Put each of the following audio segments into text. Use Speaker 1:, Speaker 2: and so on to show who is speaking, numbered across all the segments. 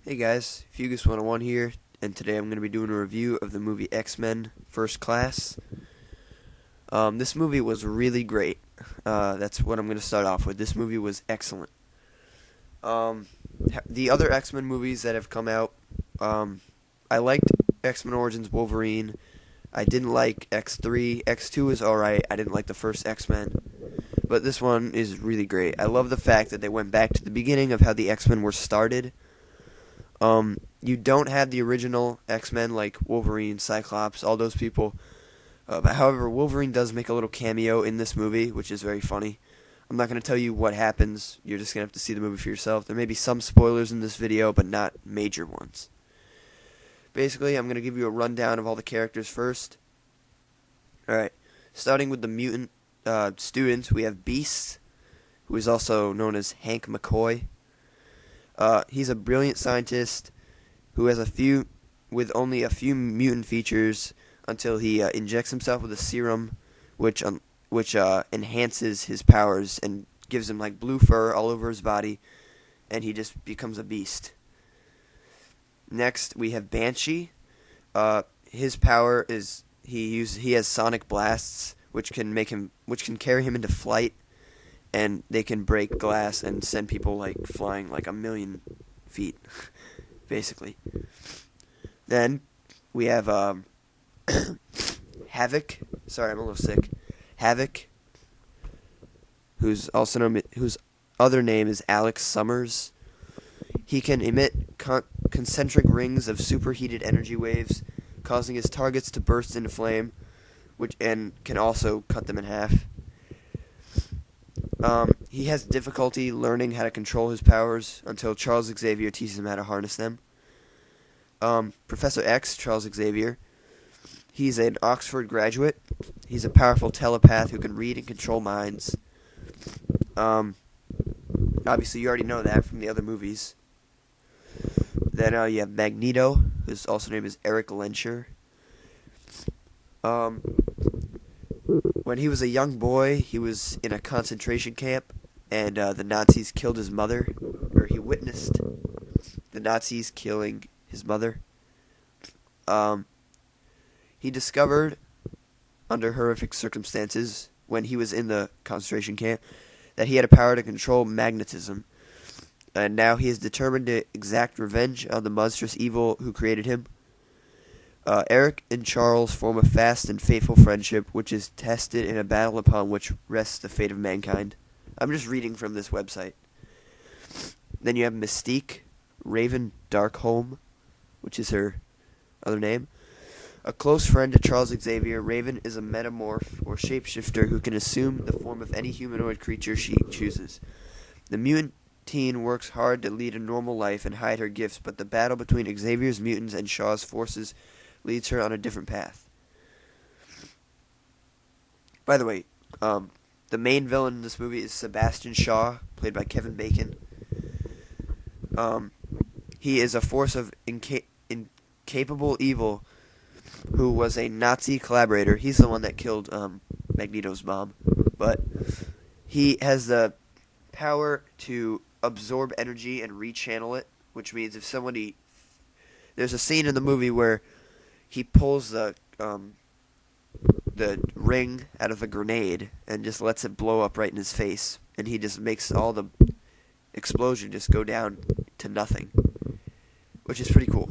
Speaker 1: Hey guys, Fugus101 here, and today I'm going to be doing a review of the movie X-Men First Class. This movie was really great. That's what I'm going to start off with. This movie was excellent. The other X-Men movies that have come out, I liked X-Men Origins Wolverine. I didn't like X3. X2 is alright. I didn't like the first X-Men. But this one is really great. I love the fact that they went back to the beginning of how the X-Men were started. You don't have the original X-Men like Wolverine, Cyclops, all those people. However, Wolverine does make a little cameo in this movie, which is very funny. I'm not going to tell you what happens. You're just going to have to see the movie for yourself. There may be some spoilers in this video, but not major ones. Basically, I'm going to give you a rundown of all the characters first. Alright, starting with the mutant students, we have Beast, who is also known as Hank McCoy. He's a brilliant scientist who has only a few mutant features until he injects himself with a serum, which enhances his powers and gives him like blue fur all over his body, and he just becomes a beast. Next, we have Banshee. His power is he has sonic blasts, which can carry him into flight. And they can break glass and send people like flying like 1,000,000 feet, basically. Then we have Havoc. Sorry, I'm a little sick. Havoc, whose other name is Alex Summers. He can emit concentric rings of superheated energy waves, causing his targets to burst into flame, and can also cut them in half. He has difficulty learning how to control his powers until Charles Xavier teaches him how to harness them. Professor X, Charles Xavier, he's an Oxford graduate. He's a powerful telepath who can read and control minds. Obviously, you already know that from the other movies. Then you have Magneto, whose also name is Eric Lenscher. When he was a young boy, he was in a concentration camp, and the Nazis killed his mother, or he witnessed the Nazis killing his mother. He discovered, under horrific circumstances, when he was in the concentration camp, that he had a power to control magnetism, and now he is determined to exact revenge on the monstrous evil who created him. Eric and Charles form a fast and faithful friendship, which is tested in a battle upon which rests the fate of mankind. I'm just reading from this website. Then you have Mystique, Raven Darkholme, which is her other name. A close friend to Charles Xavier, Raven is a metamorph or shapeshifter who can assume the form of any humanoid creature she chooses. The mutant teen works hard to lead a normal life and hide her gifts, but the battle between Xavier's mutants and Shaw's forces leads her on a different path. By the way, the main villain in this movie is Sebastian Shaw, played by Kevin Bacon. He is a force of incapable evil who was a Nazi collaborator. He's the one that killed Magneto's mom. But he has the power to absorb energy and rechannel it, which means if somebody... There's a scene in the movie where he pulls the ring out of a grenade and just lets it blow up right in his face, and he just makes all the explosion just go down to nothing, which is pretty cool.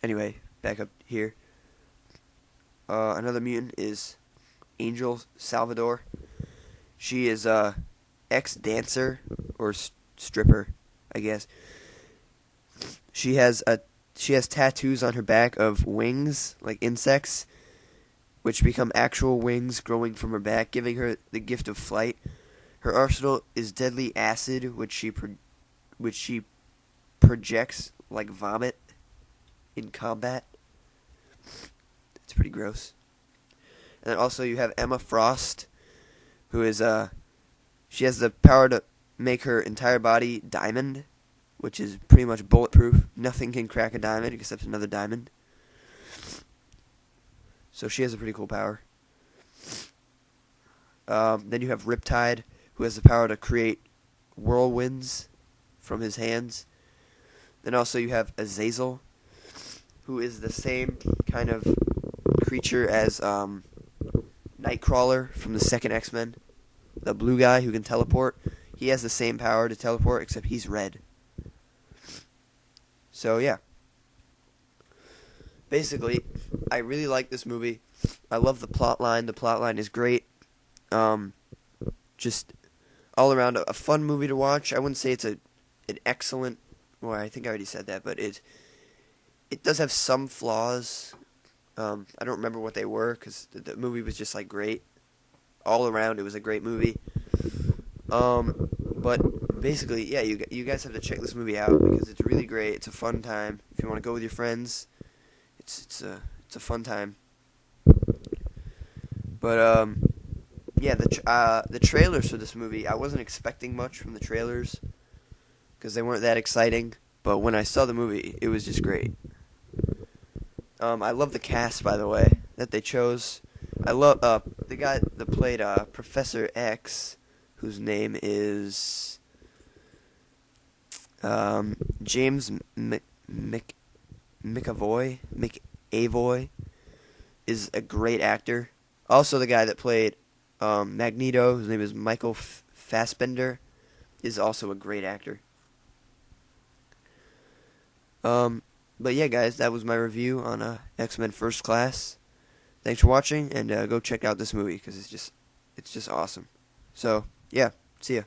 Speaker 1: Anyway, back up here. Another mutant is Angel Salvador. She is a ex-dancer or stripper, I guess. She has tattoos on her back of wings, like insects, which become actual wings growing from her back, giving her the gift of flight. Her arsenal is deadly acid, which she projects like vomit in combat. It's pretty gross. And then also you have Emma Frost, who is she has the power to make her entire body diamond, which is pretty much bulletproof. Nothing can crack a diamond except another diamond. So she has a pretty cool power. Then you have Riptide, who has the power to create whirlwinds from his hands. Then also you have Azazel, who is the same kind of creature as Nightcrawler from the second X-Men. The blue guy who can teleport. He has the same power to teleport, except he's red. So, yeah. Basically, I really like this movie. I love the plot line. The plot line is great. Just all around a fun movie to watch. I wouldn't say it's an excellent... Well, I think I already said that, but it does have some flaws. I don't remember what they were, because the movie was just, like, great. All around, it was a great movie. But basically, yeah, you guys have to check this movie out, because it's really great. It's a fun time. If you want to go with your friends, it's a fun time. But, yeah, the trailers for this movie, I wasn't expecting much from the trailers, because they weren't that exciting. But when I saw the movie, it was just great. I love the cast, by the way, that they chose. I love the guy that played Professor X, whose name is James McAvoy, is a great actor. Also, the guy that played Magneto, whose name is Michael Fassbender, is also a great actor. But yeah, guys, that was my review on X-Men First Class. Thanks for watching, and go check out this movie, because it's just awesome. So, yeah, see ya.